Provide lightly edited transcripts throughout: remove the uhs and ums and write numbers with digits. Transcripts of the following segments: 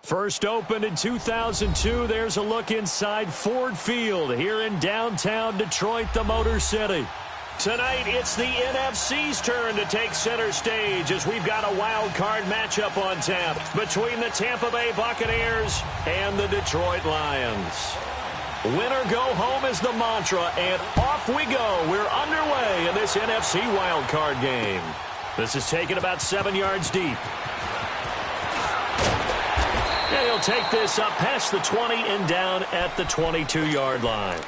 First opened in 2002, there's a look inside Ford Field here in downtown Detroit, the Motor City. Tonight, it's the NFC's turn to take center stage as we've got a wild card matchup on tap between the Tampa Bay Buccaneers and the Detroit Lions. Win or go home is the mantra, and off we go. We're underway in this NFC wild card game. This is taken about 7 yards deep. And he'll take this up past the 20 and down at the 22-yard line.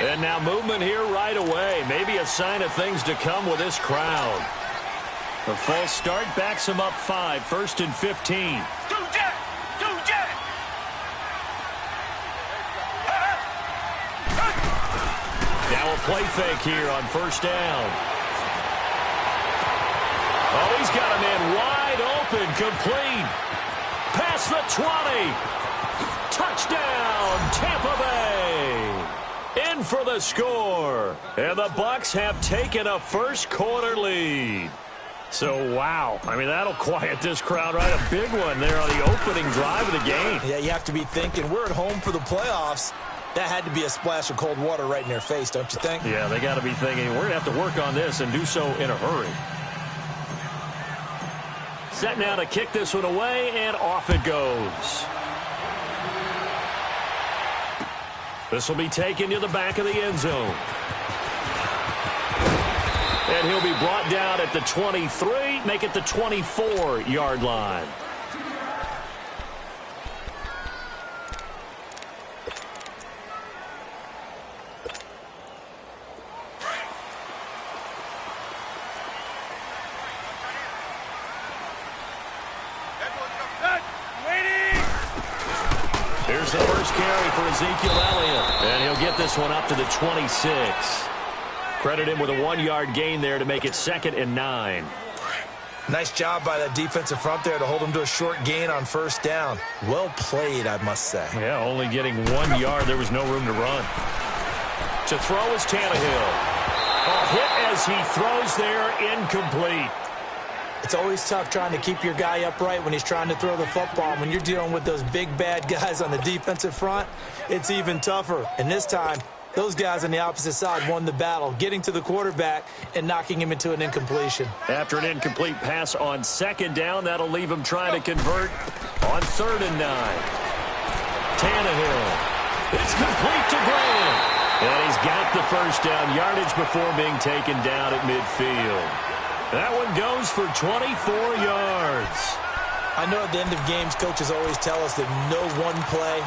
And now movement here right away. Maybe a sign of things to come with this crowd. The false start backs him up 5, 1st and 15. Now a play fake here on first down. Oh, he's got a man wide open, complete. Past the 20. Touchdown, Tampa Bay. In for the score. And the Bucs have taken a first quarter lead. So, wow. I mean, that'll quiet this crowd right. A big one there on the opening drive of the game. Yeah, you have to be thinking, we're at home for the playoffs. That had to be a splash of cold water right in their face, don't you think? Yeah, they got to be thinking, we're going to have to work on this and do so in a hurry. Set now to kick this one away, and off it goes. This will be taken to the back of the end zone. And he'll be brought down at the 23, make it the 24-yard line. Here's the first carry for Ezekiel Elliott. And he'll get this one up to the 26. Credit him with a 1-yard gain there to make it 2nd and 9. Nice job by that defensive front there to hold him to a short gain on first down. Well played, I must say. Yeah, only getting 1 yard. There was no room to run. To throw is Tannehill. A hit as he throws there, incomplete. It's always tough trying to keep your guy upright when he's trying to throw the football. When you're dealing with those big, bad guys on the defensive front, it's even tougher. And this time, those guys on the opposite side won the battle, getting to the quarterback and knocking him into an incompletion. After an incomplete pass on 2nd down, that'll leave him trying to convert on 3rd and 9. Tannehill. It's complete to Graham. And he's got the first down, yardage before being taken down at midfield. That one goes for 24 yards. I know at the end of games, coaches always tell us that no one play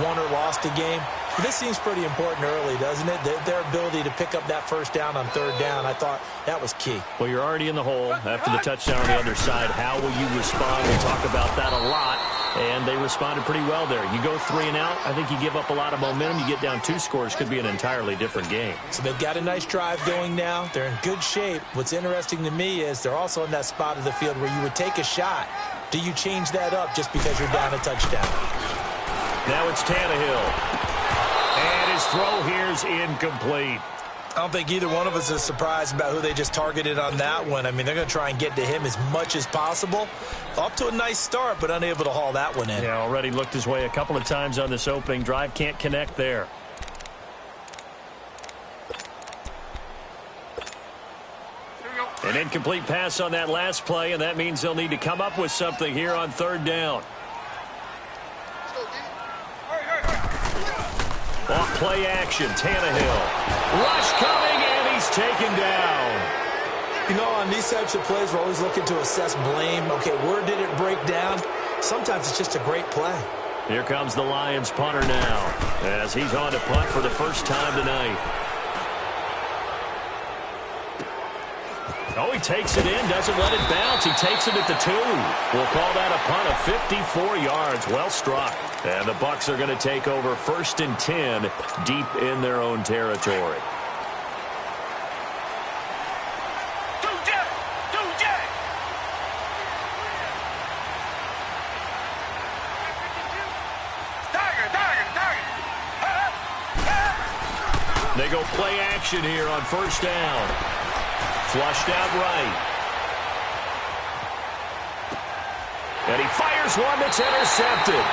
won or lost a game. But this seems pretty important early, doesn't it? Their ability to pick up that first down on 3rd down, I thought that was key. Well, you're already in the hole after the touchdown on the other side. How will you respond? We'll talk about that a lot. And they responded pretty well there. You go 3 and out, I think you give up a lot of momentum. You get down 2 scores, could be an entirely different game. So they've got a nice drive going now. They're in good shape. What's interesting to me is they're also in that spot of the field where you would take a shot. Do you change that up just because you're down a touchdown? Now it's Tannehill. And his throw here's incomplete. I don't think either one of us is surprised about who they just targeted on that one. I mean, they're going to try and get to him as much as possible. Off to a nice start, but unable to haul that one in. Yeah, already looked his way a couple of times on this opening drive. Can't connect there. An incomplete pass on that last play, and that means they'll need to come up with something here on 3rd down. Off play action, Tannehill. Rush coming, and he's taken down. You know, on these types of plays, we're always looking to assess blame. Okay, where did it break down? Sometimes it's just a great play. Here comes the Lions punter now, as he's on to punt for the first time tonight. Oh, he takes it in, doesn't let it bounce. He takes it at the 2. We'll call that a punt of 54 yards. Well struck. And the Bucs are going to take over 1st and 10 deep in their own territory. They go play action here on 1st down. Flushed out right. And he fires one that's intercepted.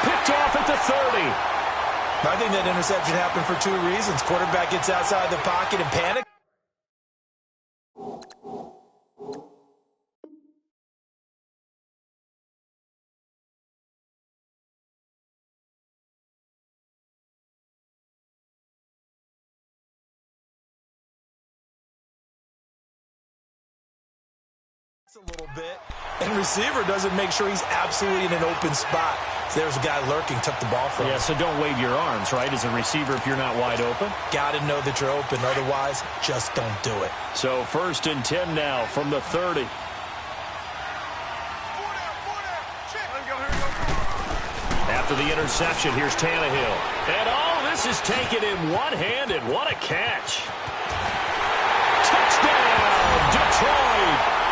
Picked off at the 30. I think that interception happened for 2 reasons. Quarterback gets outside the pocket and panic. A little bit, and receiver doesn't make sure he's absolutely in an open spot. So there's a guy lurking, took the ball from him. Yeah, so don't wave your arms, right, as a receiver if you're not wide open. Got to know that you're open, otherwise, just don't do it. So 1st and 10 now from the 30. After the interception, here's Tannehill. And this is taken in one-handed. What a catch. Touchdown, Detroit.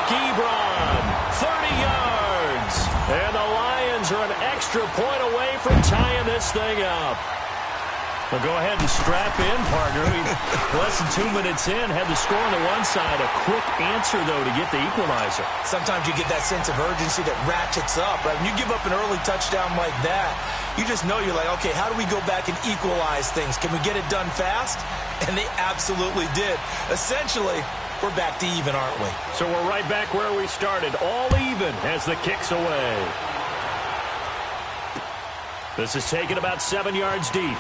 Ebron, 30 yards. And the Lions are an extra point away from tying this thing up. Well, go ahead and strap in, partner. Less than 2 minutes in, had the score on the one side. A quick answer, though, to get the equalizer. Sometimes you get that sense of urgency that ratchets up, right? When you give up an early touchdown like that, you just know you're like, okay, how do we go back and equalize things? Can we get it done fast? And they absolutely did. Essentially, we're back to even, aren't we? So we're right back where we started, all even as the kick's away. This is taken about 7 yards deep.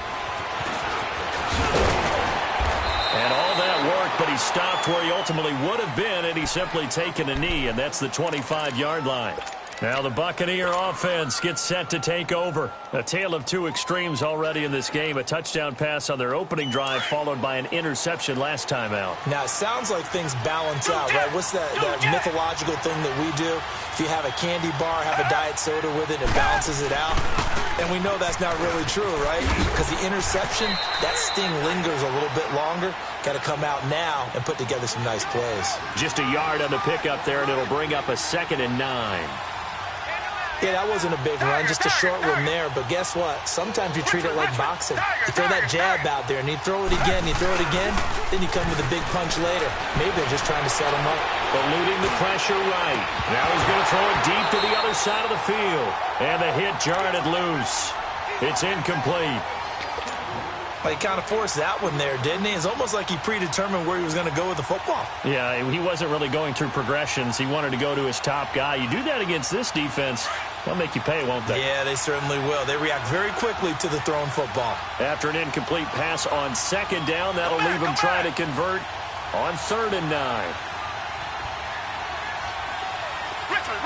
And all that worked, but he stopped where he ultimately would have been, and he's simply taken a knee, and that's the 25-yard line. Now the Buccaneer offense gets set to take over. A tale of 2 extremes already in this game. A touchdown pass on their opening drive, followed by an interception last time out. Now, it sounds like things balance out, right? What's that mythological thing that we do? If you have a candy bar, have a diet soda with it, it balances it out. And we know that's not really true, right? Because the interception, that sting lingers a little bit longer. Got to come out now and put together some nice plays. Just a yard on the pickup there, and it'll bring up a 2nd and 9. Yeah, that wasn't a big run, just a short one there. But guess what? Sometimes you treat it like boxing. You throw that jab out there, and you throw it again, then you come with a big punch later. Maybe they're just trying to set him up. Eluding the pressure right. Now he's going to throw it deep to the other side of the field. And the hit jarred it loose. It's incomplete. Well, he kind of forced that one there, didn't he? It's almost like he predetermined where he was going to go with the football. Yeah, he wasn't really going through progressions. He wanted to go to his top guy. You do that against this defense, they'll make you pay, won't they? Yeah, they certainly will. They react very quickly to the thrown football. After an incomplete pass on 2nd down, that'll leave him trying to convert on 3rd and 9. Richmond.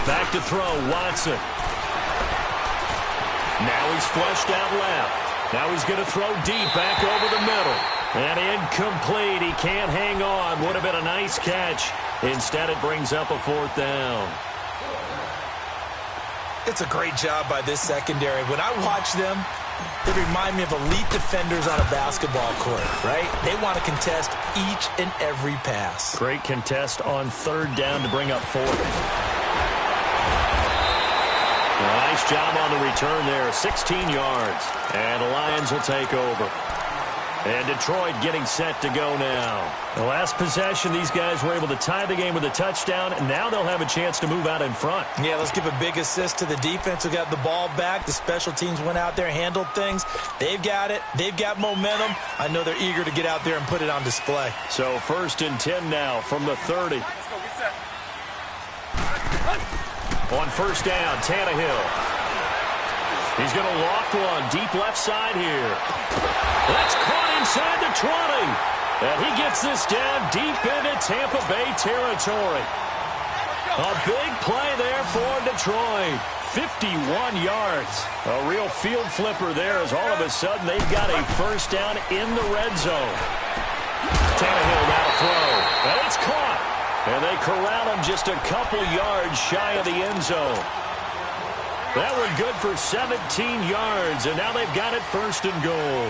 Back to throw, Watson. Now he's flushed out left. Now he's going to throw deep back over the middle. And incomplete. He can't hang on. Would have been a nice catch. Instead, it brings up a 4th down. It's a great job by this secondary. When I watch them, they remind me of elite defenders on a basketball court, right? They want to contest each and every pass. Great contest on 3rd down to bring up 4th. Nice job on the return there, 16 yards. And the Lions will take over. And Detroit getting set to go now. The last possession, these guys were able to tie the game with a touchdown, and now they'll have a chance to move out in front. Yeah, let's give a big assist to the defense who got the ball back. The special teams went out there, handled things. They've got it. They've got momentum. I know they're eager to get out there and put it on display. So 1st and 10 now from the 30. On first down, Tannehill. He's going to loft one deep left side here. That's caught inside the 20. And he gets this down deep into Tampa Bay territory. A big play there for Detroit. 51 yards. A real field flipper there as all of a sudden they've got a first down in the red zone. Tannehill now to throw. And it's caught. And they corral him just a couple yards shy of the end zone. That one good for 17 yards, and now they've got it first and goal.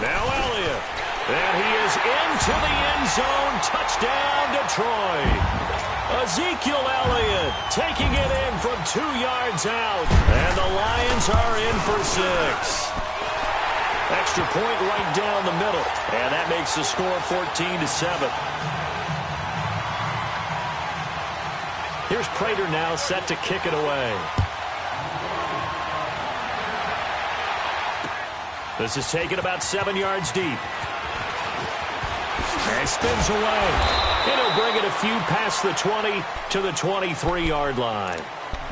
Now Elliott. And he is into the end zone. Touchdown, Detroit. Ezekiel Elliott taking it in from 2 yards out. And the Lions are in for 6. Extra point right down the middle. And that makes the score 14-7. Here's Prater now set to kick it away. This is taken about 7 yards deep. And spins away. And he'll bring it a few past the 20 to the 23-yard line.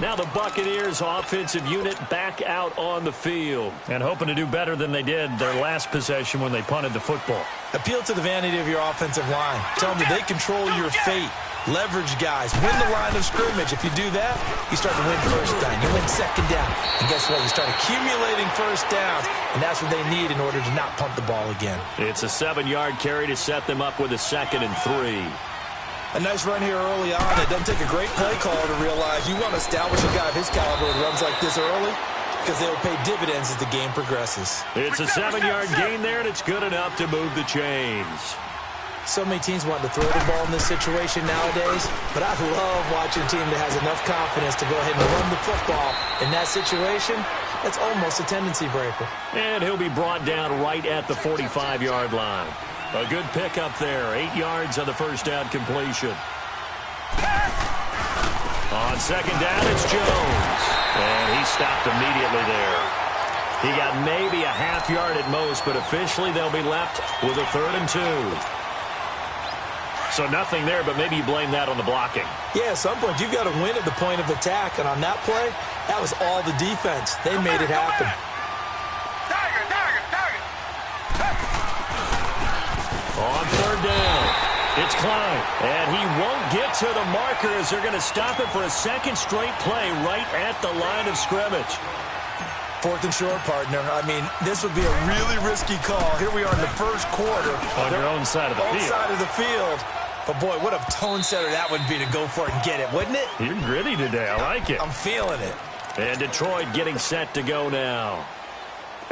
Now the Buccaneers offensive unit back out on the field. And hoping to do better than they did their last possession when they punted the football. Appeal to the vanity of your offensive line. Tell them that they control your fate. Leverage guys. Win the line of scrimmage. If you do that, you start to win first down. You win second down. And guess what? You start accumulating first downs. And that's what they need in order to not punt the ball again. It's a 7-yard carry to set them up with a 2nd and 3. A nice run here early on. It doesn't take a great play caller to realize you want to establish a guy of his caliber with runs like this early because they will pay dividends as the game progresses. It's a 7-yard gain there, and it's good enough to move the chains. So many teams want to throw the ball in this situation nowadays, but I love watching a team that has enough confidence to go ahead and run the football. In that situation, that's almost a tendency breaker. And he'll be brought down right at the 45-yard line. A good pickup there, 8 yards on the first down completion. On second down, it's Jones. And he stopped immediately there. He got maybe a half yard at most, but officially they'll be left with a 3rd and 2. So nothing there, but maybe you blame that on the blocking. Yeah, at some point, you've got to win at the point of attack. And on that play, that was all the defense. They made it happen. On 3rd down, it's Klein. And he won't get to the marker as they're going to stop it for a 2nd straight play right at the line of scrimmage. 4th and short, partner. I mean, this would be a really risky call. Here we are in the first quarter. On your own side of the field. Own side of the field. But, boy, what a tone setter that would be to go for it and get it, wouldn't it? You're gritty today. I like it. I'm feeling it. And Detroit getting set to go now.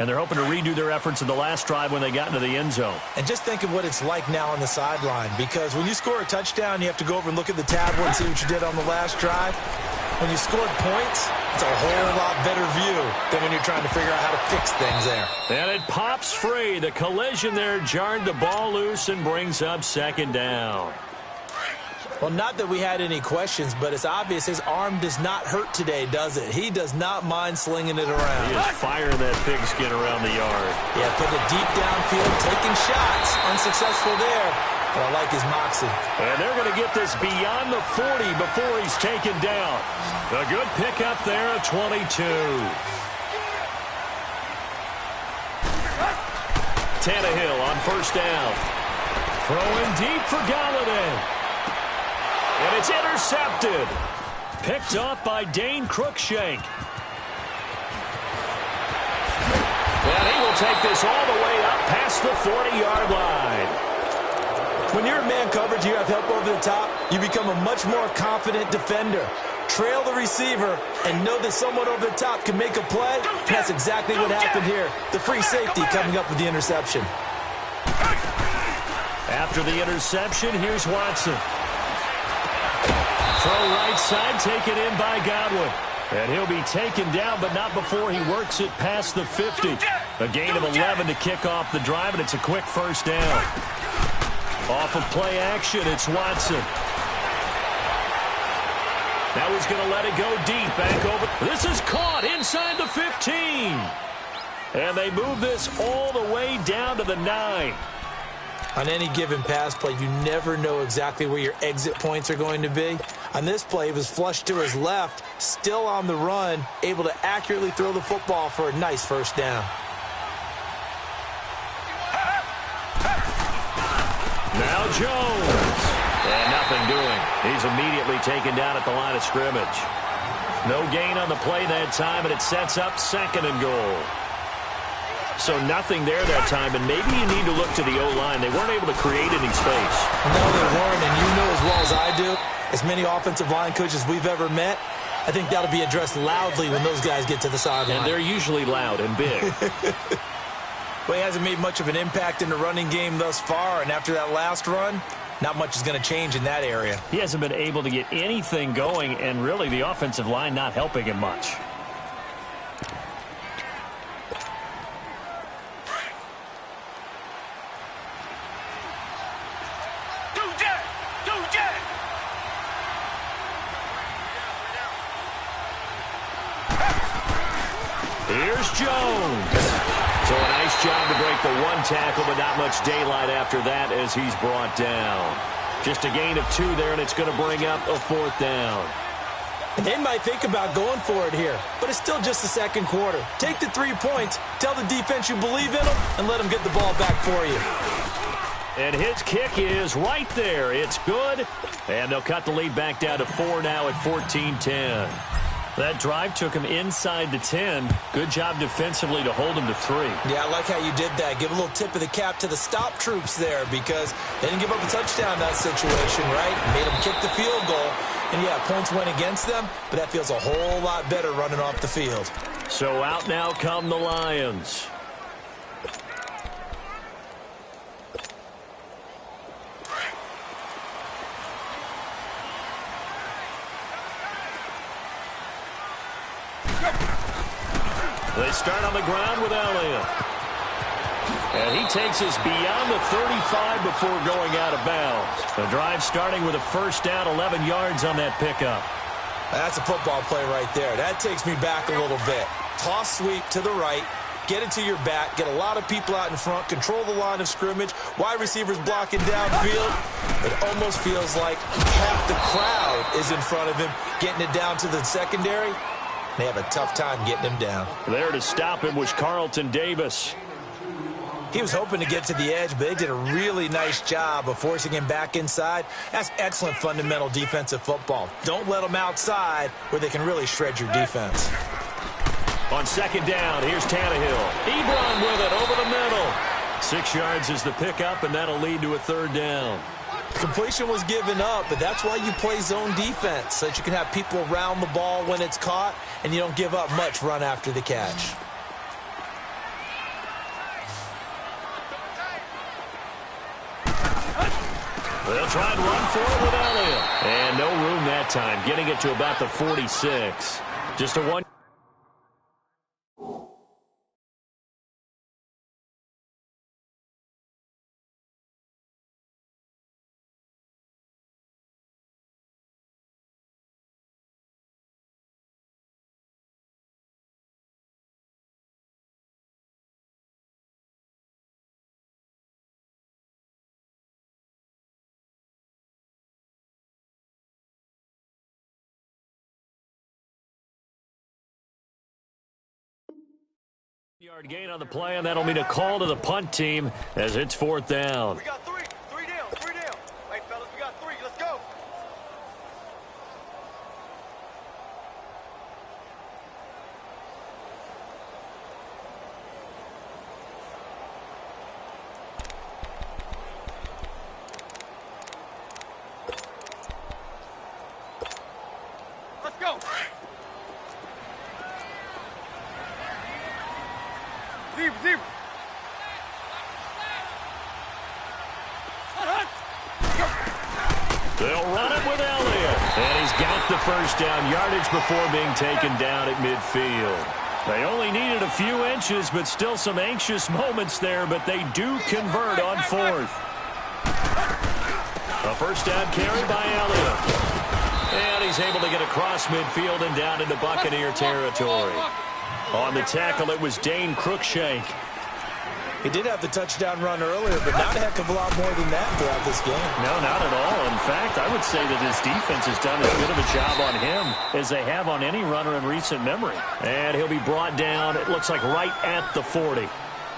And they're hoping to redo their efforts in the last drive when they got into the end zone. And just think of what it's like now on the sideline. Because when you score a touchdown, you have to go over and look at the tablet and see what you did on the last drive. When you scored points, it's a whole lot better view than when you're trying to figure out how to fix things there. And it pops free. The collision there jarred the ball loose and brings up 2nd down. Well, not that we had any questions, but it's obvious his arm does not hurt today, does it? He does not mind slinging it around. He is firing that pigskin around the yard. Yeah, put it deep downfield, taking shots. Unsuccessful there, but I like his moxie. And they're going to get this beyond the 40 before he's taken down. A good pickup there at 22. Tannehill on first down. Throwing deep for Galladay. And it's intercepted. Picked off by Dane Cruikshank. And he will take this all the way up past the 40-yard line. When you're in man coverage, you have help over the top, you become a much more confident defender. Trail the receiver and know that someone over the top can make a play. And that's exactly what happened here. The free safety coming up with the interception. After the interception, here's Watson. Throw right side, taken in by Godwin. And he'll be taken down, but not before he works it past the 50. A gain of 11 to kick off the drive, and it's a quick first down. Off of play action, it's Watson. Now he's going to let it go deep, back over. This is caught inside the 15. And they move this all the way down to the 9. On any given pass play, you never know exactly where your exit points are going to be. On this play, it was flushed to his left, still on the run, able to accurately throw the football for a nice first down. Now Jones. And nothing doing. He's immediately taken down at the line of scrimmage. No gain on the play that time, and it sets up 2nd and goal. So nothing there that time, and maybe you need to look to the O-line. They weren't able to create any space. No, they weren't, and you know as well as I do, as many offensive line coaches we've ever met, I think that'll be addressed loudly when those guys get to the sideline. And they're usually loud and big. Well, he hasn't made much of an impact in the running game thus far, and after that last run, not much is going to change in that area. He hasn't been able to get anything going, and really the offensive line not helping him much. Here's Jones. So a nice job to break the one tackle, but not much daylight after that as he's brought down. Just a gain of 2 there, and it's going to bring up a 4th down. And they might think about going for it here, but it's still just the second quarter. Take the 3 points, tell the defense you believe in them, and let them get the ball back for you. And his kick is right there. It's good, and they'll cut the lead back down to 4 now at 14-10. That drive took him inside the 10. Good job defensively to hold him to 3. Yeah, I like how you did that. Give a little tip of the cap to the stop troops there because they didn't give up a touchdown in that situation, right? Made them kick the field goal. And, yeah, points went against them, but that feels a whole lot better running off the field. So out now come the Lions. They start on the ground with Elliott. And he takes us beyond the 35 before going out of bounds. The drive starting with a first down, 11 yards on that pickup. That's a football play right there. That takes me back a little bit. Toss sweep to the right. Get it to your back. Get a lot of people out in front. Control the line of scrimmage. Wide receivers blocking downfield. It almost feels like half the crowd is in front of him, getting it down to the secondary. They have a tough time getting him down. There to stop him was Carlton Davis. He was hoping to get to the edge, but they did a really nice job of forcing him back inside. That's excellent fundamental defensive football. Don't let them outside where they can really shred your defense. On second down, here's Tannehill. Ebron with it over the middle. 6 yards is the pickup, and that'll lead to a 3rd down. Completion was given up, but that's why you play zone defense, so that you can have people around the ball when it's caught, and you don't give up much run after the catch. They'll try and run for it with Elliott. And no room that time, getting it to about the 46. Just a 1. Yard gain on the play, and that'll mean a call to the punt team as it's 4th down. We got 3. 3 down. 3 down. Hey, fellas, we got 3. Let's go. Let's go. Zebra. They'll run it with Elliott. And he's got the first down yardage before being taken down at midfield. They only needed a few inches, but still some anxious moments there, but they do convert on 4th. A first down carry by Elliott. And he's able to get across midfield and down into Buccaneer territory. On the tackle, it was Dane Cruikshank. He did have the touchdown run earlier, but not a heck of a lot more than that throughout this game. No, not at all. In fact, I would say that his defense has done as good of a job on him as they have on any runner in recent memory. And he'll be brought down, it looks like, right at the 40.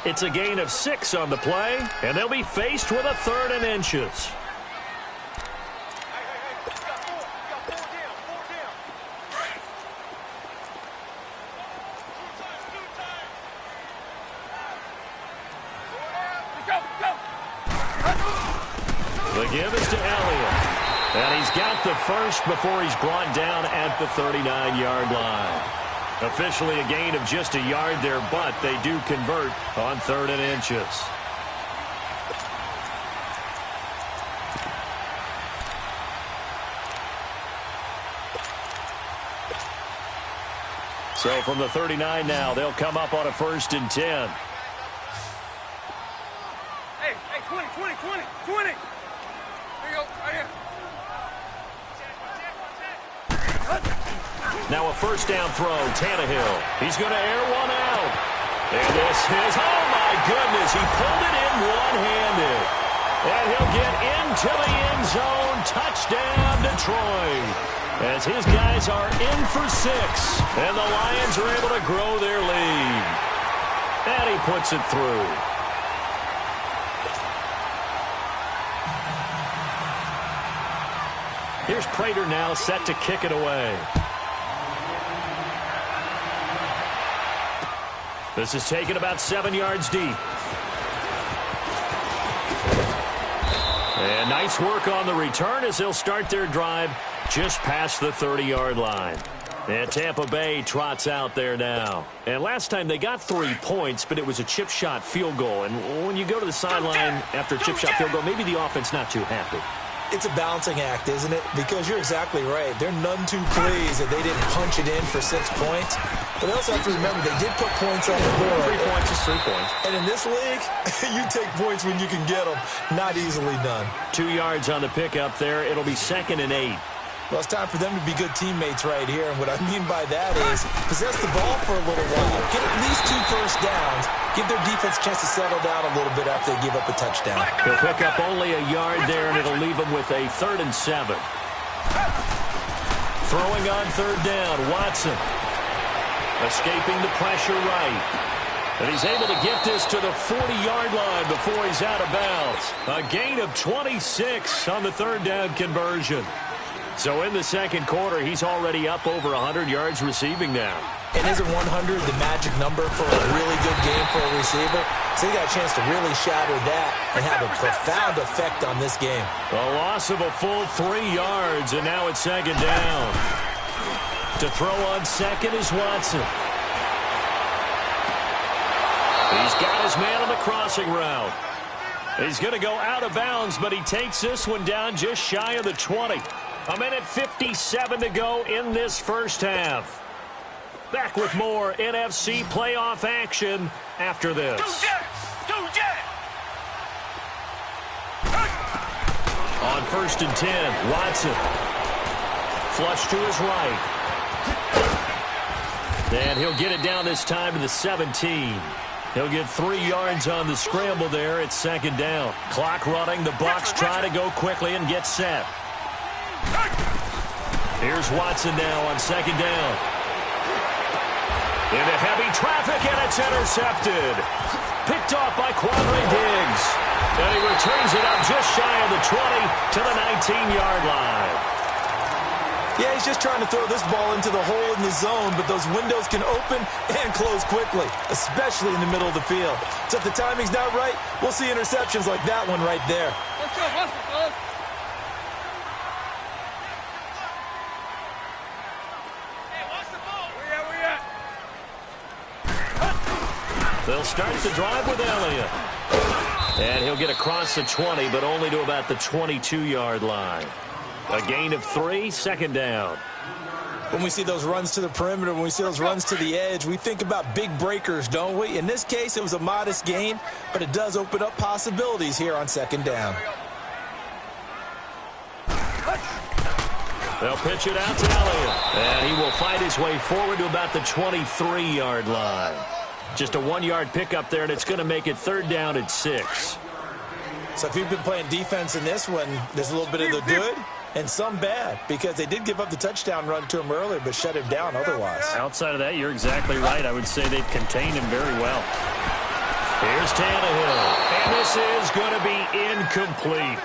It's a gain of 6 on the play, and they'll be faced with a 3rd and inches. The give is to Elliott. And he's got the first before he's brought down at the 39-yard line. Officially a gain of just a yard there, but they do convert on 3rd and inches. So from the 39 now, they'll come up on a 1st and 10. Hey, 20. There you go, right here. Now a 1st down throw, Tannehill. He's going to air one out. And this is, oh my goodness, he pulled it in one-handed. And he'll get into the end zone. Touchdown, Detroit. As his guys are in for 6. And the Lions are able to grow their lead. And he puts it through. Here's Prater now set to kick it away. This is taken about 7 yards deep. And nice work on the return as they'll start their drive just past the 30-yard line. And Tampa Bay trots out there now. And last time they got 3 points, but it was a chip shot field goal. And when you go to the sideline after a chip shot field goal, maybe the offense not too happy. It's a balancing act, isn't it? Because you're exactly right. They're none too pleased that they didn't punch it in for 6 points. But they also have to remember they did put points on the board. 3 points is 3 points. And in this league, you take points when you can get them. Not easily done. 2 yards on the pickup there. It'll be 2nd and 8. Well, it's time for them to be good teammates right here. And what I mean by that is possess the ball for a little while. Get at least 2 first downs. Give their defense a chance to settle down a little bit after they give up a touchdown. He'll pick up only a yard there, and it'll leave him with a 3rd and 7. Throwing on 3rd down, Watson. Escaping the pressure right. And he's able to get this to the 40-yard line before he's out of bounds. A gain of 26 on the 3rd down conversion. So in the 2nd quarter, he's already up over 100 yards receiving now. And isn't 100 the magic number for a really good game for a receiver? So he got a chance to really shatter that and have a profound effect on this game. A loss of a full 3 yards, and now it's 2nd down. To throw on 2nd is Watson. He's got his man on the crossing route. He's going to go out of bounds, but he takes this one down just shy of the 20. A minute 57 to go in this first half. Back with more NFC playoff action after this. On 1st and 10, Watson. Flush to his right. And he'll get it down this time to the 17. He'll get 3 yards on the scramble there. It's 2nd down. Clock running. The Bucs try to go quickly and get set. Here's Watson now on 2nd down. Into heavy traffic, and it's intercepted. Picked off by Quandre Diggs. And he returns it up just shy of the 20 to the 19-yard line. Yeah, he's just trying to throw this ball into the hole in the zone, but those windows can open and close quickly, especially in the middle of the field. So if the timing's not right, we'll see interceptions like that one right there. Let's go, fellas. They'll start the drive with Elliott. And he'll get across the 20, but only to about the 22-yard line. A gain of 3, 2nd down. When we see those runs to the perimeter, when we see those runs to the edge, we think about big breakers, don't we? In this case, it was a modest gain, but it does open up possibilities here on 2nd down. They'll pitch it out to Elliott. And he will fight his way forward to about the 23-yard line. Just a 1-yard pickup there, and it's going to make it 3rd down and 6. So if you've been playing defense in this one, there's a little bit of the good and some bad, because they did give up the touchdown run to him earlier, but shut him down otherwise. Outside of that, you're exactly right. I would say they've contained him very well. Here's Tannehill, and this is going to be incomplete.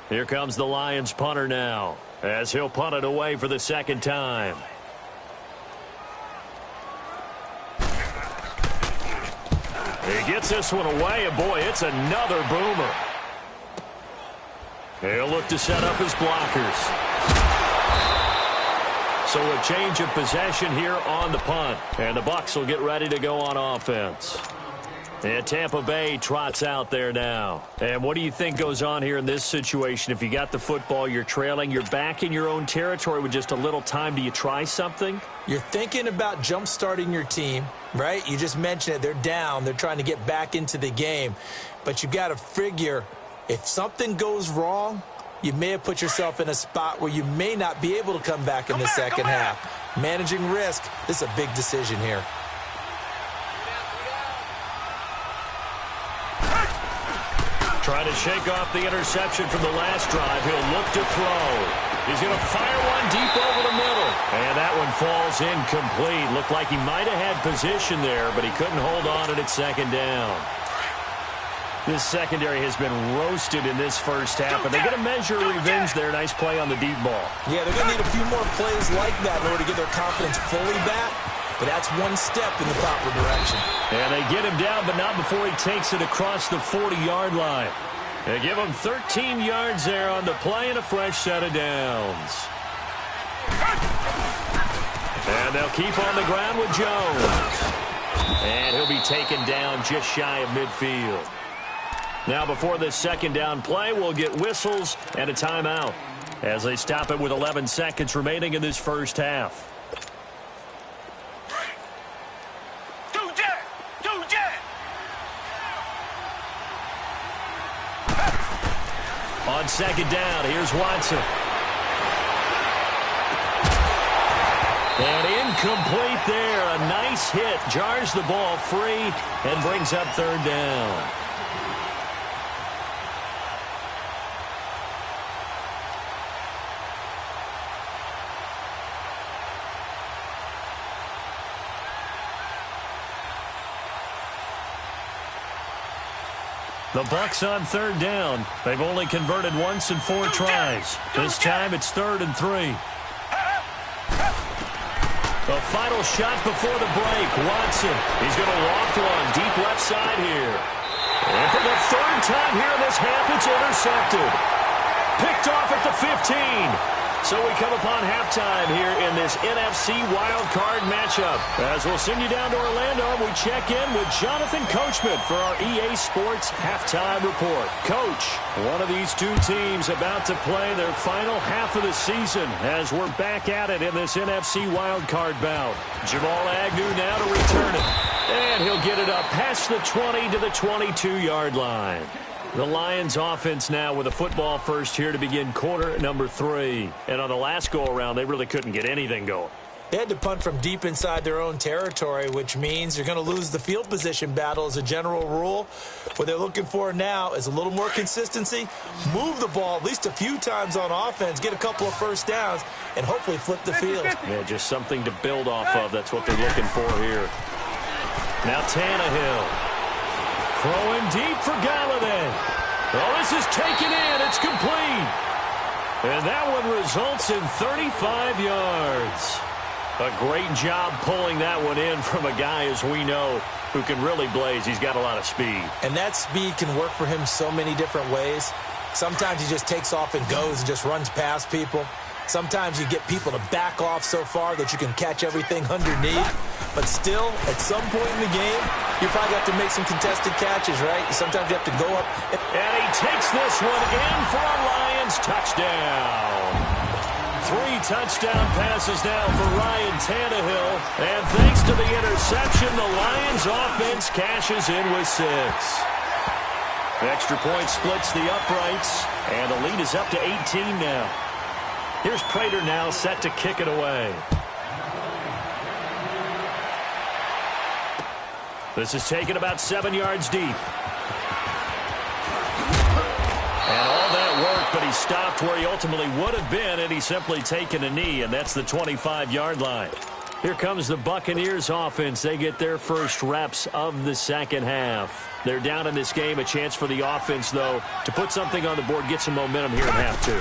Here comes the Lions punter now, as he'll punt it away for the 2nd time. He gets this one away, and boy, it's another boomer. He'll look to set up his blockers. So a change of possession here on the punt, and the Bucs will get ready to go on offense. And Tampa Bay trots out there now. And what do you think goes on here in this situation? If you got the football, you're trailing, you're back in your own territory with just a little time. Do you try something? You're thinking about jump-starting your team, right? You just mentioned it. They're down. They're trying to get back into the game. But you got to figure, if something goes wrong, you may have put yourself in a spot where you may not be able to come back in the second half. Managing risk, this is a big decision here. Trying to shake off the interception from the last drive. He'll look to throw. He's going to fire one deep over the middle. And that one falls incomplete. Looked like he might have had position there, but he couldn't hold on at 2nd down. This secondary has been roasted in this first half, and they're going to measure revenge there. Nice play on the deep ball. Yeah, they're going to need a few more plays like that in order to get their confidence fully back. But that's one step in the proper direction. And they get him down, but not before he takes it across the 40-yard line. They give him 13 yards there on the play and a fresh set of downs. And they'll keep on the ground with Jones. And he'll be taken down just shy of midfield. Now before this 2nd down play, we'll get whistles and a timeout as they stop it with 11 seconds remaining in this first half. On 2nd down, here's Watson. And incomplete there. A nice hit. Jars the ball free and brings up 3rd down. The Bucs on 3rd down. They've only converted once in 4 tries. This time it's 3rd and 3. The final shot before the break. Watson. He's going to loft one deep left side here. And for the 3rd time here in this half, it's intercepted. Picked off at the 15. So we come upon halftime here in this NFC wildcard matchup. As we'll send you down to Orlando, we check in with Jonathan Coachman for our EA Sports Halftime Report. Coach, one of these two teams about to play their final half of the season as we're back at it in this NFC wildcard bout. Jamal Agnew now to return it. And he'll get it up past the 20 to the 22-yard line. The Lions offense now with a football first here to begin quarter number 3. And on the last go-around, they really couldn't get anything going. They had to punt from deep inside their own territory, which means you're going to lose the field position battle as a general rule. What they're looking for now is a little more consistency, move the ball at least a few times on offense, get a couple of first downs, and hopefully flip the field. Yeah, just something to build off of. That's what they're looking for here. Now Tannehill. Throwing deep for Galladay. Oh, this is taken in. It's complete. And that one results in 35 yards. A great job pulling that one in from a guy, as we know, who can really blaze. He's got a lot of speed. And that speed can work for him so many different ways. Sometimes he just takes off and goes and just runs past people. Sometimes you get people to back off so far that you can catch everything underneath. But still, at some point in the game, you probably have to make some contested catches, right? Sometimes you have to go up. And he takes this one in for a Lions touchdown. 3 touchdown passes now for Ryan Tannehill. And thanks to the interception, the Lions offense cashes in with 6. Extra point splits the uprights, and the lead is up to 18 now. Here's Prater now set to kick it away. This is taken about 7 yards deep. And all that work, but he stopped where he ultimately would have been, and he's simply taken a knee, and that's the 25-yard line. Here comes the Buccaneers offense. They get their first reps of the second half. They're down in this game. A chance for the offense, though, to put something on the board, get some momentum here in half 2.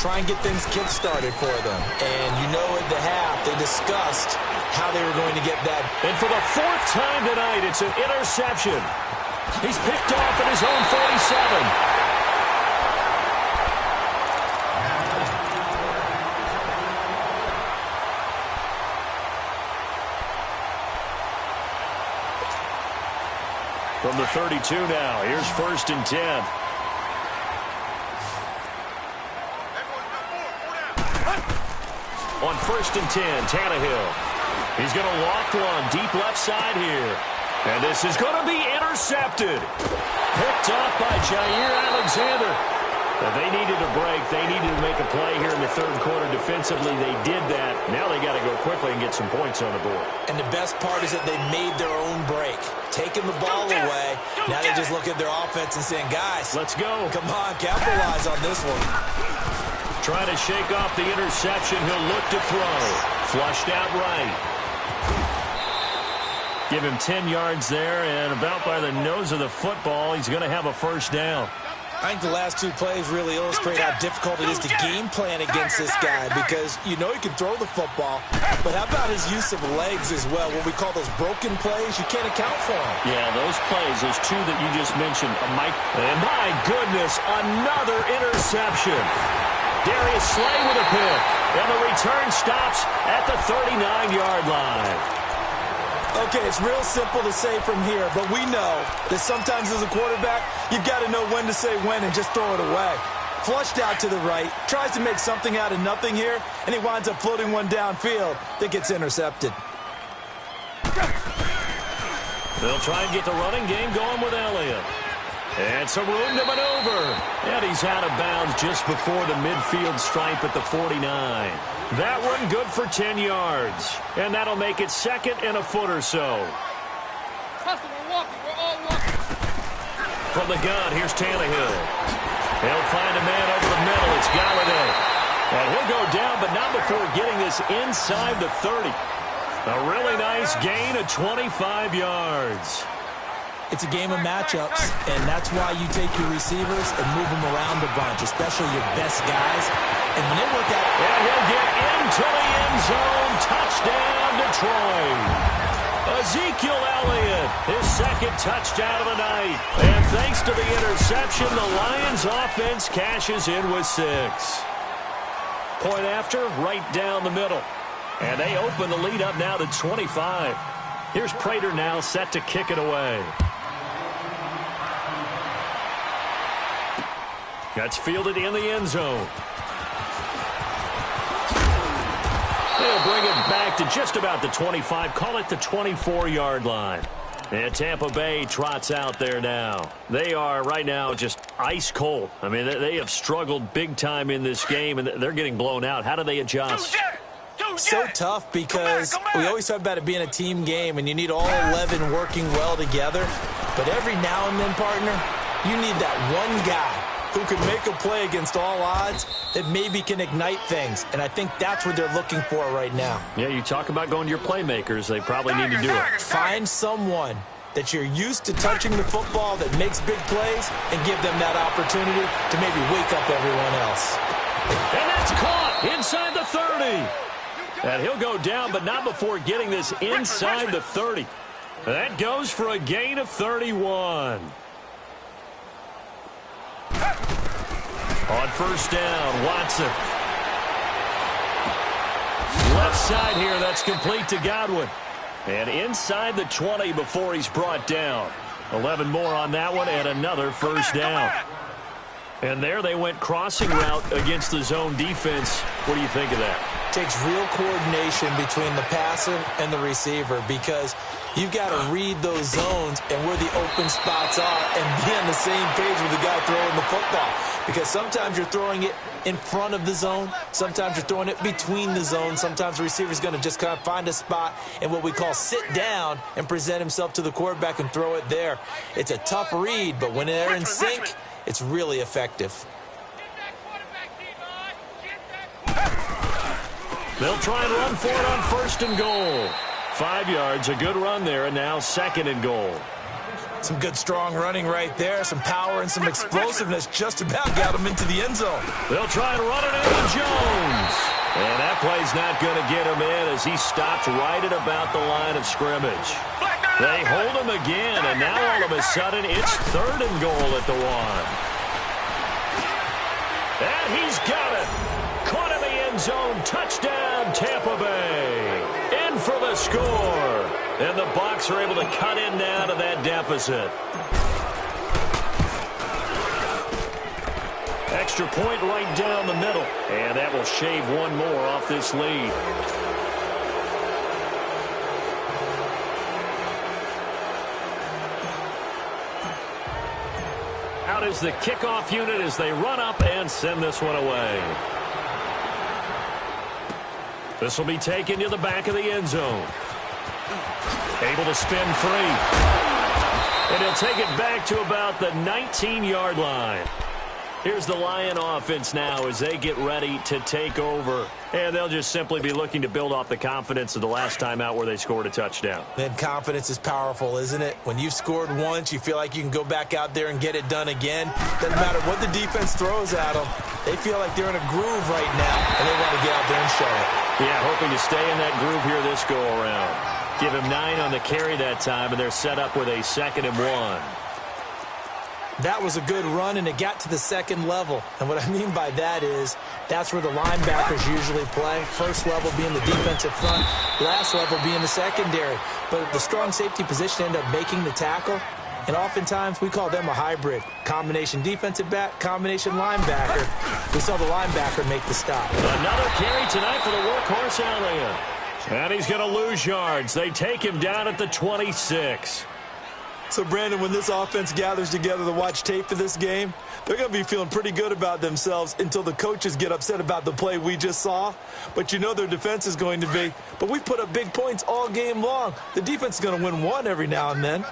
Try and get things kick-started for them. And you know at the half, they discussed how they were going to get that. And for the 4th time tonight, it's an interception. He's picked off at his own 47. From the 32 now, here's 1st and 10. On 1st and 10, Tannehill. He's going to loft one deep left side here. And this is going to be intercepted. Picked off by Jair Alexander. But they needed a break. They needed to make a play here in the 3rd quarter defensively. They did that. Now they got to go quickly and get some points on the board. And the best part is that they made their own break. Taking the ball away. Now they just look at their offense and saying, guys, let's go. Come on, capitalize on this one. Trying to shake off the interception. He'll look to throw. Flushed out right. Give him 10 yards there, and about by the nose of the football, he's going to have a 1st down. I think the last 2 plays really illustrate how difficult it is to game plan against this guy, because you know he can throw the football, but how about his use of legs as well? What we call those broken plays, you can't account for them. Yeah, those plays, those 2 that you just mentioned, Mike. And my goodness, another interception. Darius Slay with a pick, and the return stops at the 39-yard line. Okay, it's real simple to say from here, but we know that sometimes as a quarterback, you've got to know when to say when and just throw it away. Flushed out to the right, tries to make something out of nothing here, and he winds up floating one downfield that gets intercepted. They'll try and get the running game going with Elliott. And some room to maneuver. And he's out of bounds just before the midfield stripe at the 49. That one good for 10 yards. And that'll make it 2nd and a foot or so. Hustle, we're walking. We're all walking. From the gun, here's Tannehill. He'll find a man over the middle. It's Galladay. And he'll go down, but not before getting this inside the 30. A really nice gain of 25 yards. It's a game of matchups, and that's why you take your receivers and move them around a bunch, especially your best guys. And when they work out... And he'll get into the end zone. Touchdown, Detroit. Ezekiel Elliott, his 2nd touchdown of the night. And thanks to the interception, the Lions offense cashes in with 6. Point after, right down the middle. And they open the lead up now to 25. Here's Prater now set to kick it away. That's fielded in the end zone. They'll bring it back to just about the 25. Call it the 24-yard line. And Tampa Bay trots out there now. They are right now just ice cold. I mean, they have struggled big time in this game, and they're getting blown out. How do they adjust? So tough because we always talk about it being a team game, and you need all 11 working well together. But every now and then, partner, you need that one guy who can make a play against all odds that maybe can ignite things. And I think that's what they're looking for right now. Yeah, you talk about going to your playmakers. They probably need to do it. Find someone that you're used to touching the football that makes big plays and give them that opportunity to maybe wake up everyone else. And that's caught inside the 30. And he'll go down, but not before getting this inside the 30. That goes for a gain of 31. On 1st down, Watson. Left side here, that's complete to Godwin. And inside the 20 before he's brought down. 11 more on that one, and another 1st down. And there they went crossing route against the zone defense. What do you think of that? Takes real coordination between the passer and the receiver because you've got to read those zones and where the open spots are and be on the same page with the guy throwing the football. Because sometimes you're throwing it in front of the zone. Sometimes you're throwing it between the zones. Sometimes the receiver's going to just kind of find a spot and what we call sit down and present himself to the quarterback and throw it there. It's a tough read, but when they're in sync, it's really effective. They'll try and run for it on 1st and goal. 5 yards, a good run there, and now 2nd and goal. Some good, strong running right there. Some power and some explosiveness just about got him into the end zone. They'll try and run it into Jones. And that play's not going to get him in as he stops right at about the line of scrimmage. They hold him again, and now all of a sudden it's 3rd and goal at the 1. And he's got it. Caught in the end zone. Touchdown, Tampa Bay. In for the score. And the Bucs are able to cut in now to that deficit. Extra point right down the middle. And that will shave one more off this lead. Out is the kickoff unit as they run up and send this one away. This will be taken to the back of the end zone. Able to spin free. And he'll take it back to about the 19-yard line. Here's the Lion offense now as they get ready to take over. And they'll just simply be looking to build off the confidence of the last time out where they scored a touchdown. And confidence is powerful, isn't it? When you've scored once, you feel like you can go back out there and get it done again. Doesn't matter what the defense throws at them. They feel like they're in a groove right now, and they want to get out there and show it. Yeah, hoping to stay in that groove here this go-around. Give him 9 on the carry that time, and they're set up with a 2nd and 1. That was a good run, and it got to the 2nd level. And what I mean by that is that's where the linebackers usually play. First level being the defensive front, last level being the secondary. But the strong safety position ended up making the tackle. And oftentimes we call them a hybrid. Combination defensive back, combination linebacker. We saw the linebacker make the stop. Another carry tonight for the workhorse Elliott. And he's going to lose yards. They take him down at the 26. So, Brandon, when this offense gathers together to watch tape for this game, they're going to be feeling pretty good about themselves until the coaches get upset about the play we just saw. But you know their defense is going to be. But we've put up big points all game long. The defense is going to win one every now and then.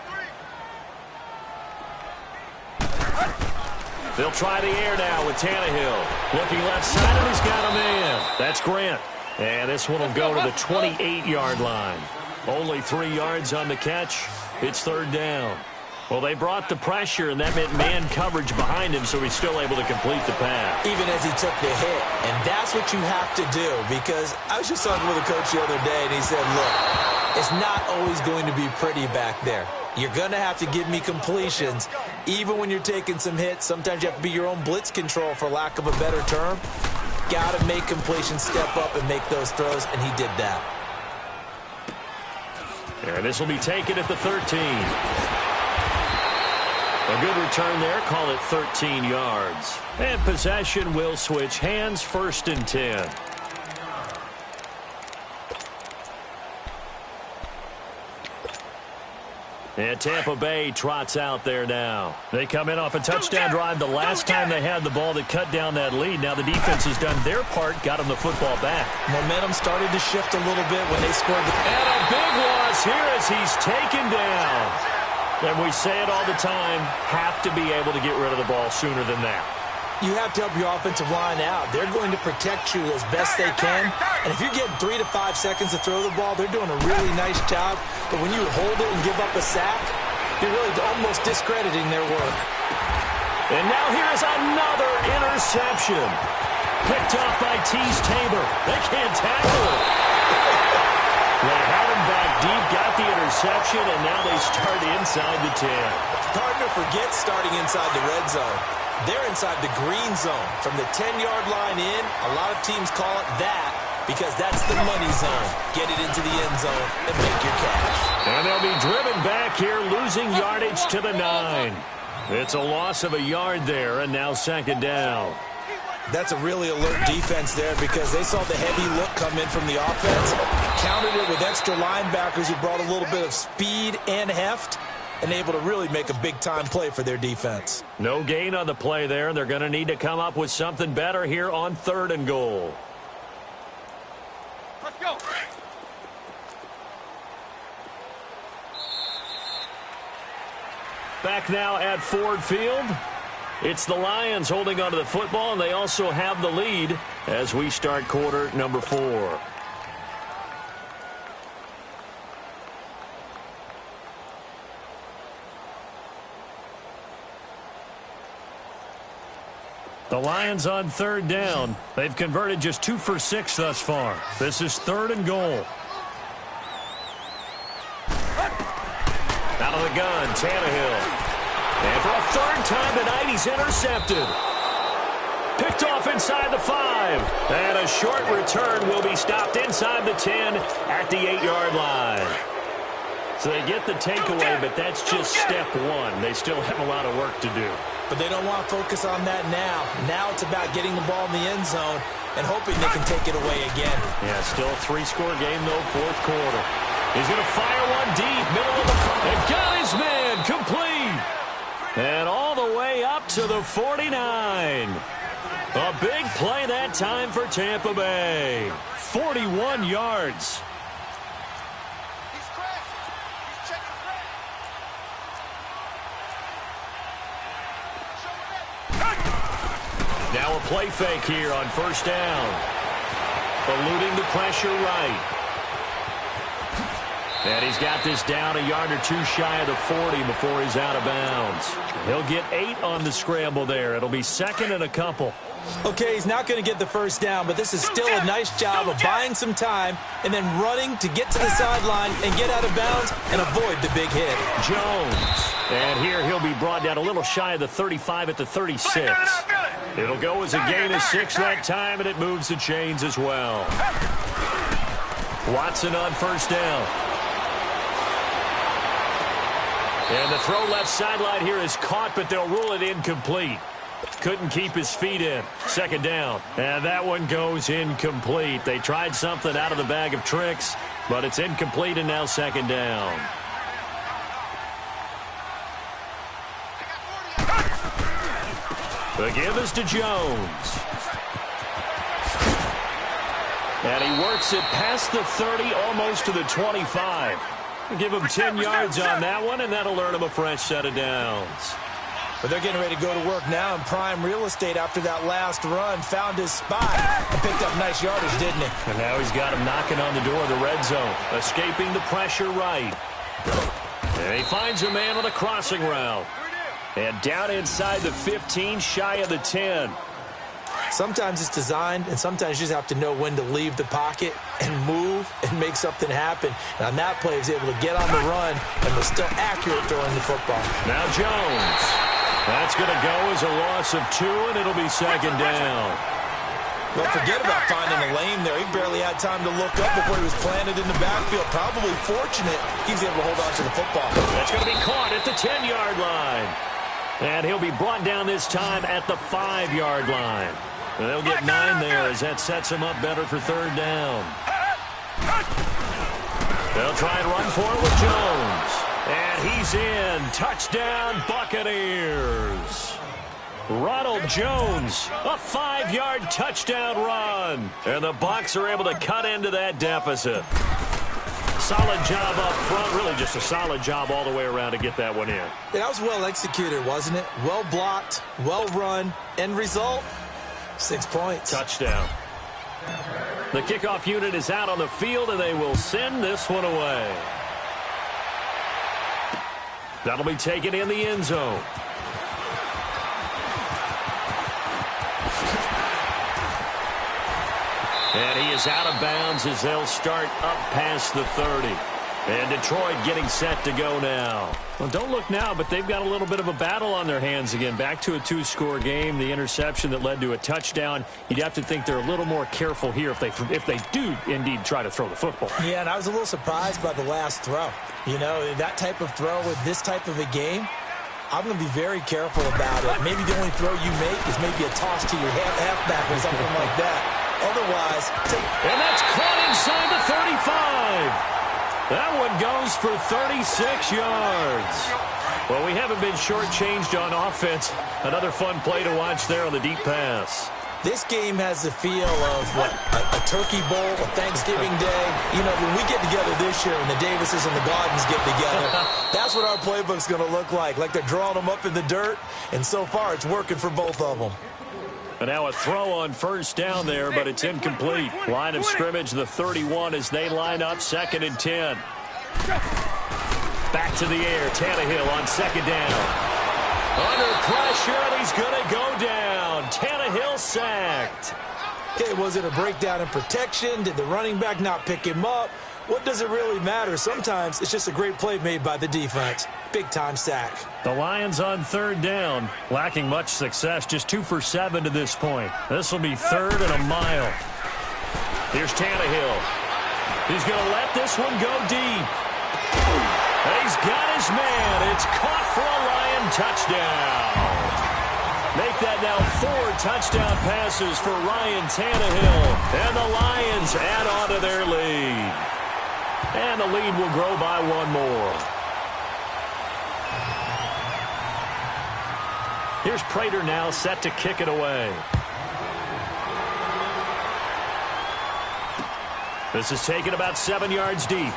They'll try the air now with Tannehill. Looking left side, and he's got him in. That's Grant. And this one will go to the 28-yard line. Only 3 yards on the catch. It's 3rd down. Well, they brought the pressure, and that meant man coverage behind him, so he's still able to complete the pass. Even as he took the hit. And that's what you have to do, because I was just talking with a coach the other day, and he said, look, it's not always going to be pretty back there. You're going to have to give me completions. Even when you're taking some hits, sometimes you have to be your own blitz control, for lack of a better term. Got to make completions, step up, and make those throws, and he did that. And this will be taken at the 13. A good return there. Call it 13 yards. And possession will switch hands. 1st and 10. And Tampa Bay trots out there now. They come in off a touchdown drive the last time they had the ball that cut down that lead. Now the defense has done their part, got them the football back. Momentum started to shift a little bit when they scored. And a big loss here as he's taken down. And we say it all the time, have to be able to get rid of the ball sooner than that. You have to help your offensive line out. They're going to protect you as best they can. And if you're getting 3 to 5 seconds to throw the ball, they're doing a really nice job. But when you hold it and give up a sack, you're really almost discrediting their work. And now here's another interception. Picked off by Tease Tabor. They can't tackle it. They had him back deep, got the interception, and now they start inside the 10. Partner forgets starting inside the red zone. They're inside the green zone. From the 10-yard line in, a lot of teams call it that because that's the money zone. Get it into the end zone and make your cash. And they'll be driven back here, losing yardage to the 9. It's a loss of a yard there, and now 2nd down. That's a really alert defense there because they saw the heavy look come in from the offense, countered it with extra linebackers who brought a little bit of speed and heft, and able to really make a big-time play for their defense. No gain on the play there. They're going to need to come up with something better here on 3rd and goal. Let's go. Back now at Ford Field. It's the Lions holding onto the football, and they also have the lead as we start quarter number 4. The Lions on 3rd down. They've converted just 2 for 6 thus far. This is 3rd and goal. Out of the gun, Tannehill. And for a 3rd time tonight, he's intercepted. Picked off inside the 5. And a short return will be stopped inside the 10 at the 8-yard line. So they get the takeaway, but that's just step 1. They still have a lot of work to do. But they don't want to focus on that now. Now it's about getting the ball in the end zone and hoping they can take it away again. Yeah, still a 3-score game, though, 4th quarter. He's going to fire one deep, middle of the field. And got his man, complete. And all the way up to the 49. A big play that time for Tampa Bay. 41 yards. He's cracked. He's checking crack. Show him that. Now a play fake here on 1st down. Eluding the pressure right. And he's got this down a yard or 2 shy of the 40 before he's out of bounds. He'll get 8 on the scramble there. It'll be 2nd and a couple. Okay, he's not going to get the 1st down, but this is still a nice job of buying some time and then running to get to the sideline and get out of bounds and avoid the big hit. Jones. And here he'll be brought down a little shy of the 35 at the 36. It'll go as a gain of 6 that time, and it moves the chains as well. Watson on 1st down. And the throw left sideline here is caught, but they'll rule it incomplete. Couldn't keep his feet in. 2nd down. And that one goes incomplete. They tried something out of the bag of tricks, but it's incomplete, and now 2nd down. The give is to Jones. And he works it past the 30, almost to the 25. Give him 10 yards on that one, and that'll earn him a fresh set of downs. But they're getting ready to go to work now in prime real estate after that last run. Found his spot and picked up nice yardage, didn't he? And now he's got him knocking on the door of the red zone, escaping the pressure right. And he finds a man on a crossing route. And down inside the 15, shy of the 10. Sometimes it's designed, and sometimes you just have to know when to leave the pocket and move and make something happen. And on that play, he was able to get on the run and was still accurate throwing the football. Now Jones. That's going to go as a loss of 2, and it'll be 2nd down. Well, forget about finding a lane there. He barely had time to look up before he was planted in the backfield. Probably fortunate he was able to hold on to the football. That's going to be caught at the 10-yard line. And he'll be brought down this time at the 5-yard line. And they'll get 9 there as that sets him up better for 3rd down. They'll try and run for it with Jones. And he's in. Touchdown, Buccaneers. Ronald Jones, a 5-yard touchdown run. And the Bucs are able to cut into that deficit. Solid job up front. Really just a solid job all the way around to get that one in. That was well executed, wasn't it? Well blocked, well run. End result, 6 points. Touchdown. The kickoff unit is out on the field, and they will send this one away. That'll be taken in the end zone. And he is out of bounds as they'll start up past the 30. And Detroit getting set to go now. Well, don't look now, but they've got a little bit of a battle on their hands again. Back to a 2-score game. The interception that led to a touchdown. You'd have to think they're a little more careful here if they do indeed try to throw the football. Yeah, and I was a little surprised by the last throw. You know, that type of throw with this type of a game, I'm going to be very careful about it. Maybe the only throw you make is maybe a toss to your halfback or something like that. Otherwise, and that's caught inside the 35. That one goes for 36 yards. Well, we haven't been shortchanged on offense. Another fun play to watch there on the deep pass. This game has the feel of, what, a turkey bowl, a Thanksgiving Day. You know, when we get together this year and the Davises and the Gardens get together, that's what our playbook's going to look like they're drawing them up in the dirt, and so far it's working for both of them. And now a throw on first down there, but it's incomplete. Line of scrimmage, the 31 as they line up 2nd and 10. Back to the air, Tannehill on 2nd down. Under pressure, and he's going to go down. Tannehill sacked. Okay, was it a breakdown in protection? Did the running back not pick him up? What does it really matter? Sometimes it's just a great play made by the defense. Big-time sack. The Lions on 3rd down, lacking much success, just 2 for 7 to this point. This will be 3rd and a mile. Here's Tannehill. He's going to let this one go deep. And he's got his man. It's caught for a Lion touchdown. Make that now 4 touchdown passes for Ryan Tannehill. And the Lions add on to their lead. And the lead will grow by 1 more. Here's Prater now set to kick it away. This is taken about 7 yards deep.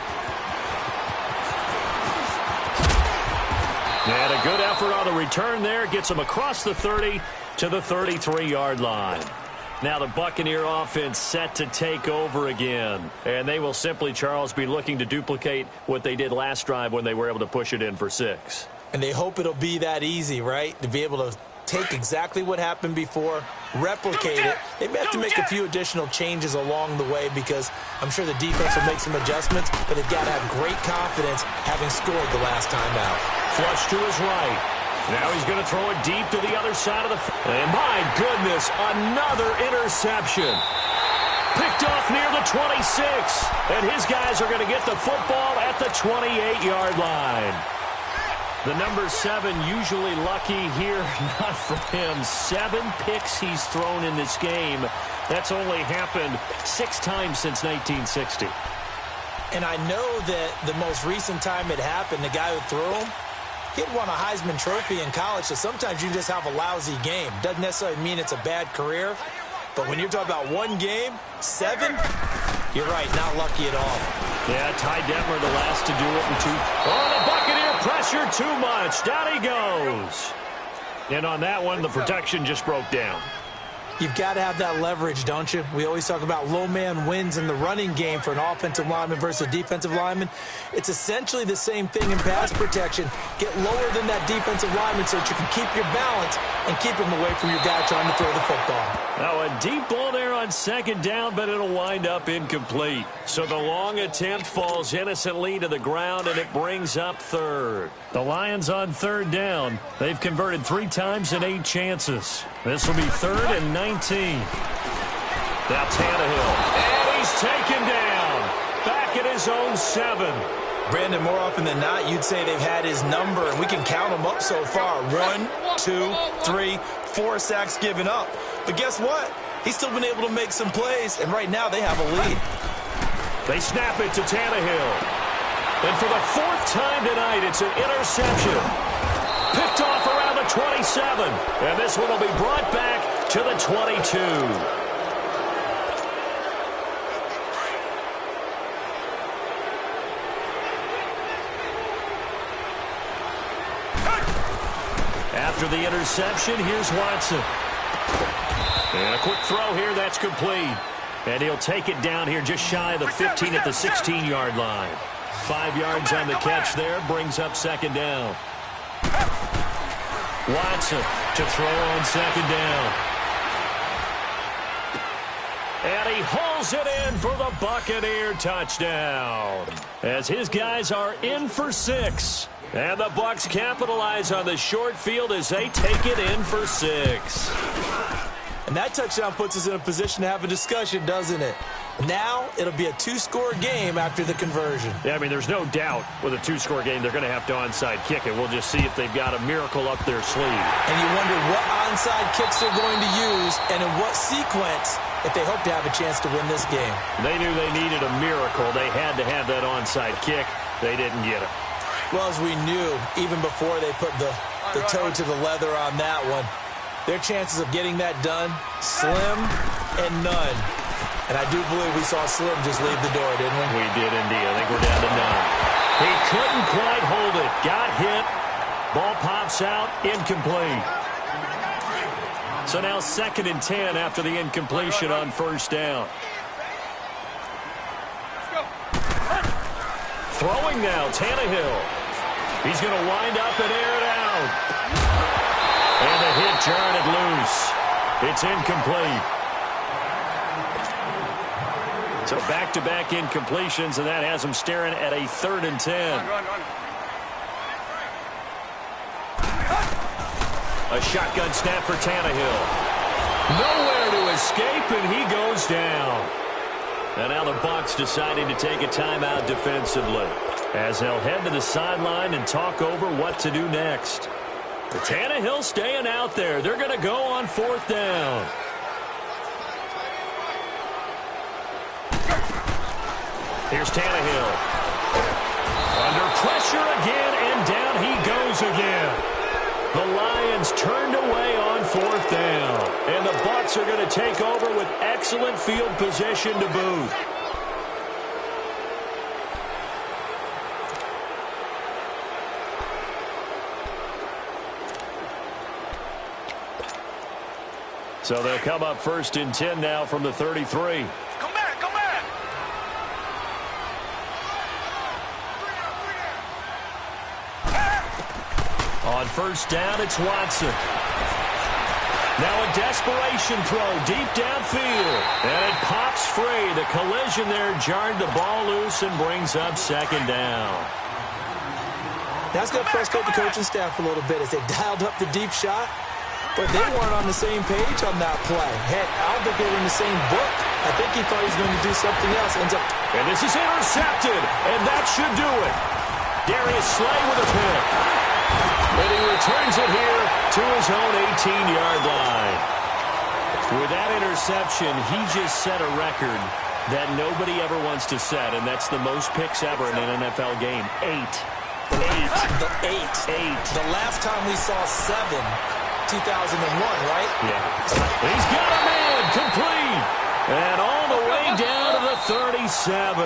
And a good effort on the return there. Gets him across the 30 to the 33-yard line. Now the Buccaneer offense set to take over again. And they will simply, Charles, be looking to duplicate what they did last drive when they were able to push it in for 6. And they hope it'll be that easy, right? To be able to take exactly what happened before, replicate it. They may have to make a few additional changes along the way because I'm sure the defense will make some adjustments, but they've got to have great confidence having scored the last time out. Flush to his right. Now he's going to throw it deep to the other side of the field. And my goodness, another interception. Picked off near the 26. And his guys are going to get the football at the 28-yard line. The number 7 usually lucky here, not for him. 7 picks he's thrown in this game. That's only happened 6 times since 1960. And I know that the most recent time it happened, the guy who threw him, he had won a Heisman Trophy in college, so sometimes you just have a lousy game. Doesn't necessarily mean it's a bad career, but when you're talking about 1 game, 7, you're right, not lucky at all. Yeah, Ty Detmer the last to do it in 2. Oh, the Buccaneer pressure too much. Down he goes. And on that one, the protection just broke down. You've got to have that leverage, don't you? We always talk about low man wins in the running game for an offensive lineman versus a defensive lineman. It's essentially the same thing in pass protection. Get lower than that defensive lineman so that you can keep your balance and keep him away from your guy trying to throw the football. Now a deep ball there on 2nd down, but it'll wind up incomplete. So the long attempt falls innocently to the ground, and it brings up 3rd. The Lions on 3rd down. They've converted 3 times in 8 chances. This will be 3rd and 19. Now Tannehill. And he's taken down. Back at his own 7. Brandon, more often than not, you'd say they've had his number, and we can count them up so far. 1, 2, 3, 4 sacks given up. But guess what? He's still been able to make some plays, and right now they have a lead. They snap it to Tannehill. And for the 4th time tonight, it's an interception. Picked off around the 27. And this one will be brought back to the 22. After the interception, here's Watson. And a quick throw here, that's complete. And he'll take it down here just shy of the 15 at the 16-yard line. 5 yards on the catch there, brings up 2nd down. Watson to throw on 2nd down. And he hauls it in for the Buccaneer touchdown. As his guys are in for 6. And the Bucs capitalize on the short field as they take it in for 6. And that touchdown puts us in a position to have a discussion, doesn't it? Now it'll be a two-score game after the conversion. Yeah, I mean, there's no doubt with a two-score game they're going to have to onside kick it. We'll just see if they've got a miracle up their sleeve. And you wonder what onside kicks they're going to use and in what sequence if they hope to have a chance to win this game. They knew they needed a miracle. They had to have that onside kick. They didn't get it. Well, as we knew, even before they put the toe to the leather on that one, their chances of getting that done, slim and none. And I do believe we saw Slim just leave the door, didn't we? We did indeed. I think we're down to none. He couldn't quite hold it. Got hit. Ball pops out. Incomplete. So now 2nd and 10 after the incompletion on first down. Throwing now, Tannehill. He's going to wind up and air it out. And the hit jarred it loose. It's incomplete. So back-to-back incompletions, and that has them staring at a 3rd and 10. A shotgun snap for Tannehill. Nowhere to escape, and he goes down. And now the Bucs deciding to take a timeout defensively as they'll head to the sideline and talk over what to do next. The Tannehill staying out there. They're going to go on 4th down. Here's Tannehill. Under pressure again, and down he goes again. The Lions turned away on 4th down. And the Bucs are going to take over with excellent field position to boot. So they'll come up 1st and 10 now from the 33. Come back, come back. On 1st down, it's Watson. Now a desperation throw deep downfield. And it pops free. The collision there jarred the ball loose and brings up 2nd down. That's going to frustrate the coaching staff a little bit as they dialed up the deep shot. But they weren't on the same page on that play. Heck, I don't think they were in the same book. I think he thought he was going to do something else. And this is intercepted. And that should do it. Darius Slay with a pick. And he returns it here to his own 18-yard line. With that interception, he just set a record that nobody ever wants to set, and that's the most picks ever in an NFL game. 8. The last time we saw 7, 2001, right? Yeah. He's got a man, complete. And all the way down to the 37.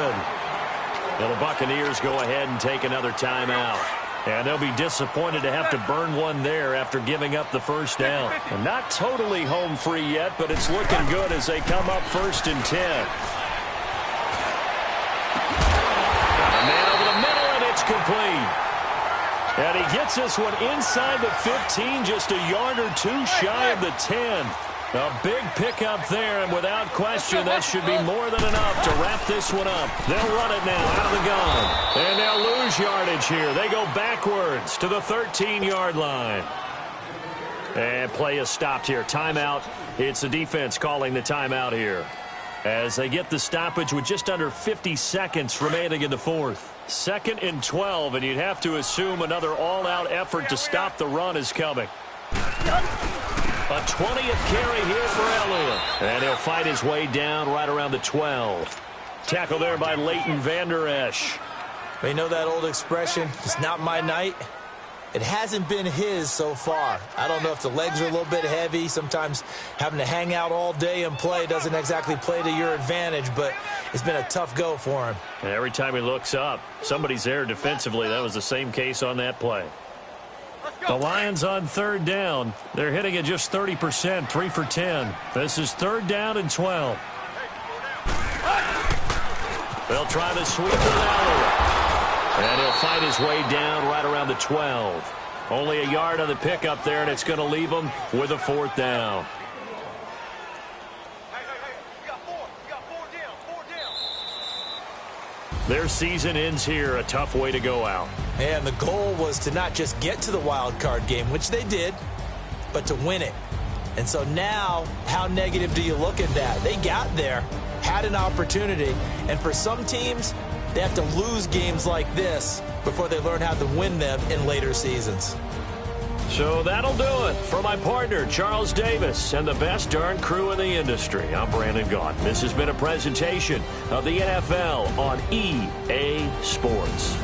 Now the Buccaneers go ahead and take another timeout. And they'll be disappointed to have to burn one there after giving up the 1st down. And not totally home free yet, but it's looking good as they come up 1st and 10. Got a man over the middle, and it's complete. And he gets this one inside the 15, just a yard or two shy of the 10. A big pickup there, and without question, that should be more than enough to wrap this one up. They'll run it now out of the gun. And they'll lose yardage here. They go backwards to the 13-yard line. And play is stopped here. Timeout. It's the defense calling the timeout here, as they get the stoppage with just under 50 seconds remaining in the 4th. 2nd and 12, and you'd have to assume another all-out effort to stop the run is coming. A 20th carry here for Elliott. And he'll fight his way down right around the 12. Tackle there by Leighton Vander Esch. You know that old expression, it's not my night? It hasn't been his so far. I don't know if the legs are a little bit heavy. Sometimes having to hang out all day and play doesn't exactly play to your advantage, but it's been a tough go for him. And every time he looks up, somebody's there defensively. That was the same case on that play. The Lions on 3rd down. They're hitting at just 30%, 3 for 10. This is 3rd down and 12. They'll try the sweep with Elliott. And he'll fight his way down right around the 12. Only a yard on the pickup there, and it's going to leave him with a 4th down. Their season ends here, a tough way to go out. And the goal was to not just get to the wild card game, which they did, but to win it. And so now, how negative do you look at that? They got there, had an opportunity. And for some teams, they have to lose games like this before they learn how to win them in later seasons. So that'll do it. For my partner, Charles Davis, and the best darn crew in the industry, I'm Brandon Gault. This has been a presentation of the NFL on EA Sports.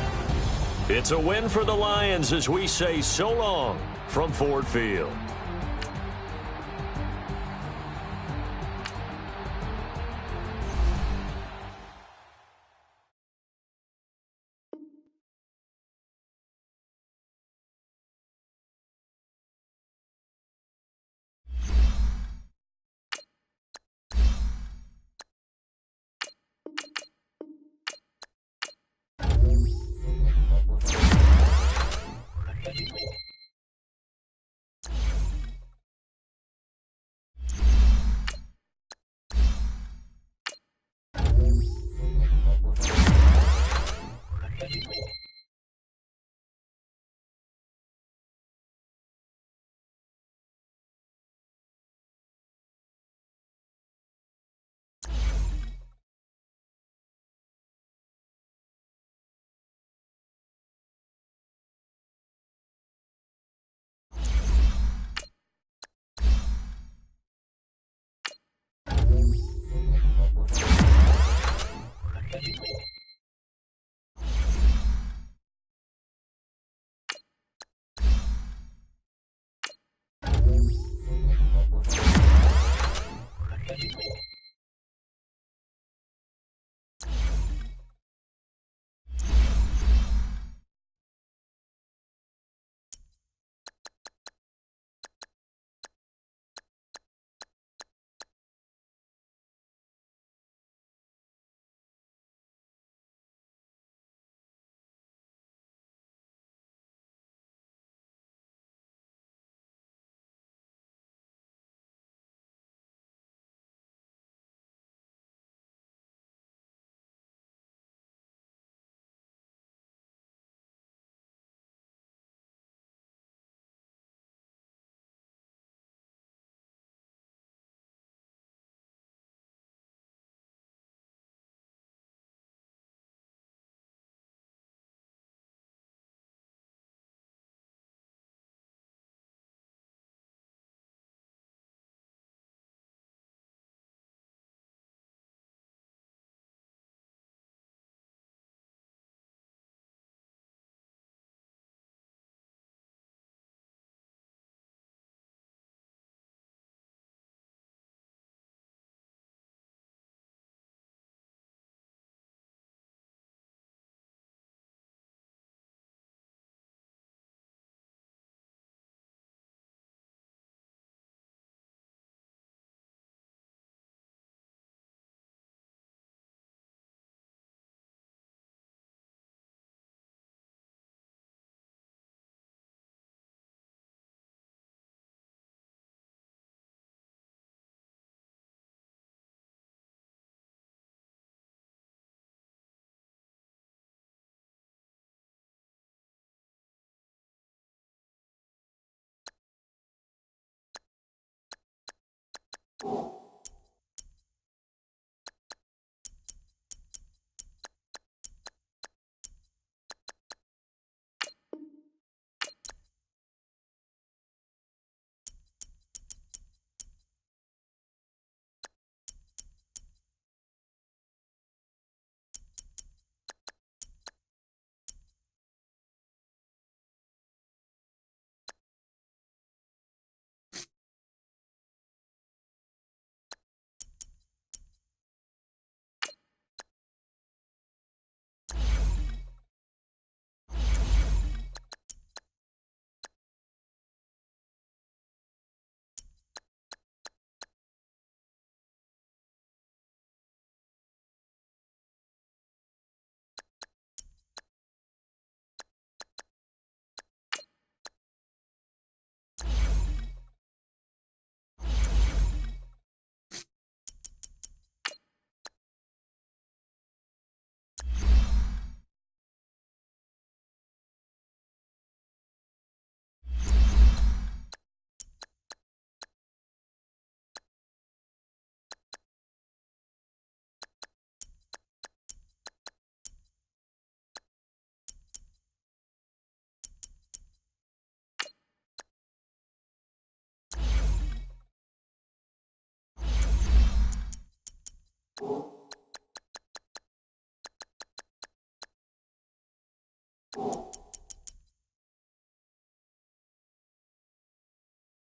It's a win for the Lions as we say so long from Ford Field. go.